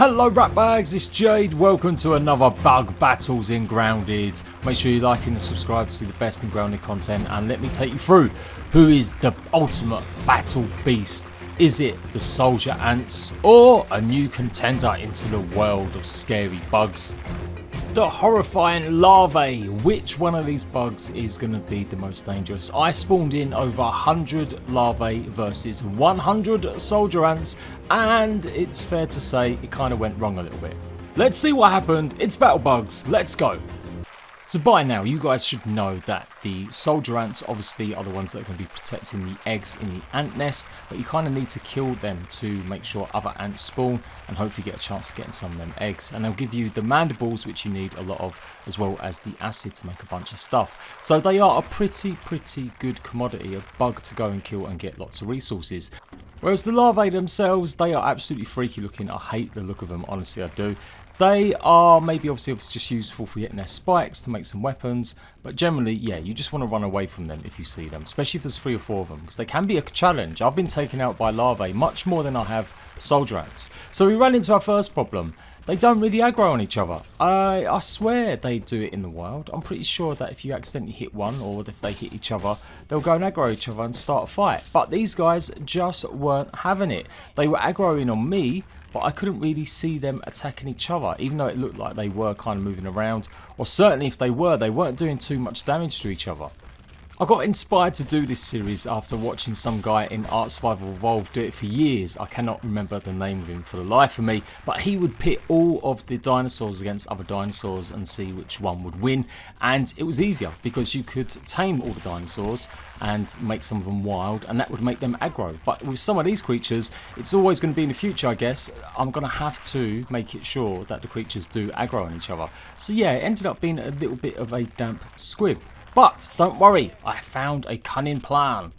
Hello rat bags, it's Jade. Welcome to another Bug Battles in Grounded. Make sure you like and subscribe to see the best in grounded content, and let me take you through who is the ultimate battle beast. Is it the soldier ants or a new contender into the world of scary bugs? The horrifying larvae. Which one of these bugs is going to be the most dangerous? I spawned in over 100 larvae versus 100 soldier ants, and it's fair to say it kind of went wrong a little bit. Let's see what happened. It's battle bugs. Let's go. So by now you guys should know that the soldier ants obviously are the ones that are going to be protecting the eggs in the ant nest, but you kind of need to kill them to make sure other ants spawn and hopefully get a chance of getting some of them eggs. And they'll give you the mandibles, which you need a lot of, as well as the acid to make a bunch of stuff. So they are a pretty good commodity, a bug to go and kill and get lots of resources. Whereas the larvae themselves, they are absolutely freaky looking. I hate the look of them, honestly I do. They are maybe obviously just useful for getting their spikes to make some weapons, but generally, yeah, you just want to run away from them if you see them, especially if there's 3 or 4 of them, because they can be a challenge. I've been taken out by larvae much more than I have soldier ants. So we ran into our first problem. They don't really aggro on each other. I swear they do it in the wild. I'm pretty sure that if you accidentally hit one, or if they hit each other, they'll go and aggro each other and start a fight. But these guys just weren't having it. They were aggroing on me, but I couldn't really see them attacking each other, even though it looked like they were kind of moving around. Or certainly if they weren't doing too much damage to each other. I got inspired to do this series after watching some guy in Art Survival Evolved do it for years. I cannot remember the name of him for the life of me, but he would pit all of the dinosaurs against other dinosaurs and see which one would win. And it was easier because you could tame all the dinosaurs and make some of them wild, and that would make them aggro. But with some of these creatures, it's always going to be in the future, I guess. I'm going to have to make it sure that the creatures do aggro on each other. So yeah, it ended up being a little bit of a damp squib. But don't worry, I found a cunning plan.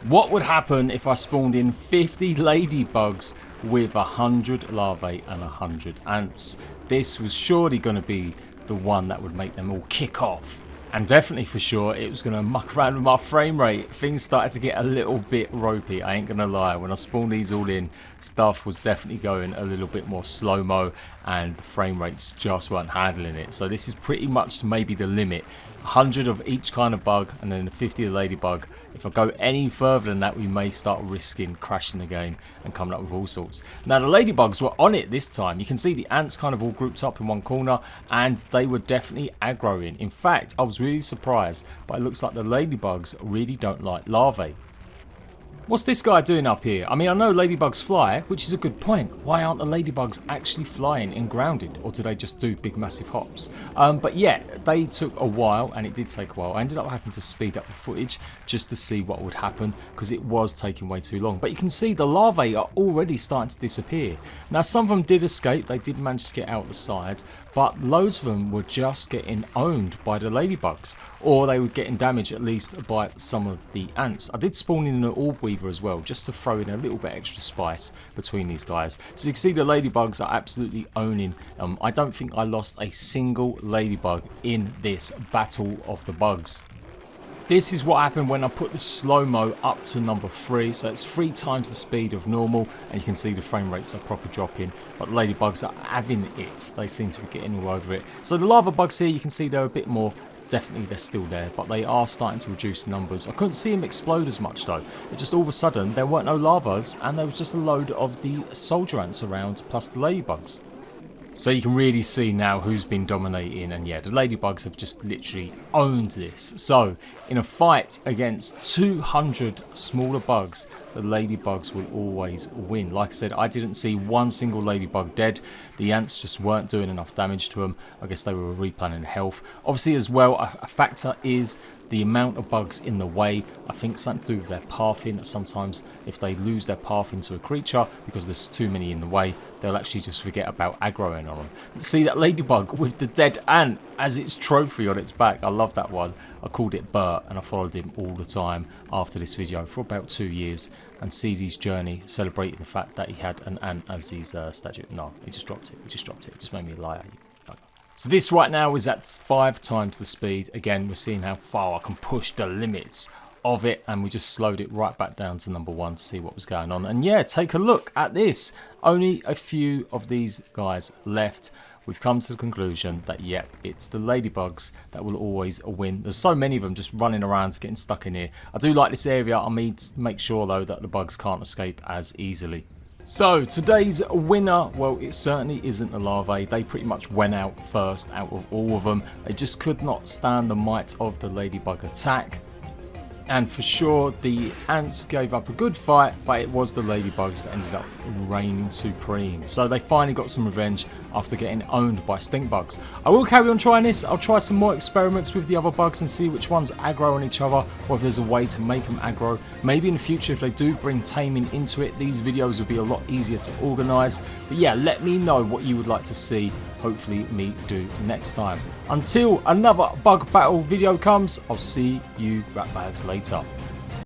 What would happen if I spawned in 50 ladybugs with 100 larvae and 100 ants? This was surely going to be the one that would make them all kick off. And definitely for sure it was going to muck around with my frame rate. Things started to get a little bit ropey, I ain't going to lie. When I spawned these all in, stuff was definitely going a little bit more slow-mo and the frame rates just weren't handling it. So this is pretty much maybe the limit. 100 of each kind of bug and then 50 of ladybug. If I go any further than that, we may start risking crashing the game and coming up with all sorts. Now the ladybugs were on it this time. You can see the ants kind of all grouped up in one corner and they were definitely aggroing. In fact, I was really surprised, but it looks like the ladybugs really don't like larvae. What's this guy doing up here? I mean, I know ladybugs fly, which is a good point. Why aren't the ladybugs actually flying in grounded? Or do they just do big massive hops? But yeah, they took a while, and it did take a while. I ended up having to speed up the footage just to see what would happen, because it was taking way too long. But you can see the larvae are already starting to disappear. Now some of them did escape, they did manage to get out the side, but loads of them were just getting owned by the ladybugs, or they were getting damaged at least by some of the ants. I did spawn in an orb weaver as well, just to throw in a little bit extra spice between these guys. So you can see the ladybugs are absolutely owning. I don't think I lost a single ladybug in this battle of the bugs. This is what happened when I put the slow-mo up to number 3, so it's 3 times the speed of normal, and you can see the frame rates are proper dropping, but ladybugs are having it. They seem to be getting all over it. So the lava bugs here, you can see they're a bit more, definitely they're still there, but they are starting to reduce numbers. I couldn't see them explode as much though. It just all of a sudden, there weren't no lavas, and there was just a load of the soldier ants around, plus the ladybugs. So you can really see now who's been dominating, and yeah, the ladybugs have just literally owned this. So in a fight against 200 smaller bugs, the ladybugs will always win. Like I said, I didn't see one single ladybug dead. The ants just weren't doing enough damage to them. I guess they were replanning health. Obviously as well, a factor is the amount of bugs in the way. I think something to do with their pathing. Sometimes if they lose their path into a creature because there's too many in the way, they'll actually just forget about aggroing on them. See that ladybug with the dead ant as its trophy on its back. I love that one. I called it Bert and I followed him all the time after this video for about 2 years, and see his journey celebrating the fact that he had an ant as his statue. No, he just dropped it. He just dropped it. It just made me lie at you. So this right now is at 5 times the speed. Again, we're seeing how far I can push the limits of it, and we just slowed it right back down to number 1 to see what was going on. And yeah, take a look at this. Only a few of these guys left. We've come to the conclusion that, yep, it's the ladybugs that will always win. There's so many of them just running around, getting stuck in here. I do like this area. I need to make sure, though, that the bugs can't escape as easily. So, today's winner, well, it certainly isn't the larvae. They pretty much went out first out of all of them. They just could not stand the might of the ladybug attack. And for sure, the ants gave up a good fight, but it was the ladybugs that ended up reigning supreme. So they finally got some revenge after getting owned by stink bugs. I will carry on trying this. I'll try some more experiments with the other bugs and see which ones aggro on each other, or if there's a way to make them aggro. Maybe in the future, if they do bring taming into it, these videos will be a lot easier to organise. But yeah, let me know what you would like to see. Hopefully me do next time. Until another bug battle video comes, I'll see you rat bags later.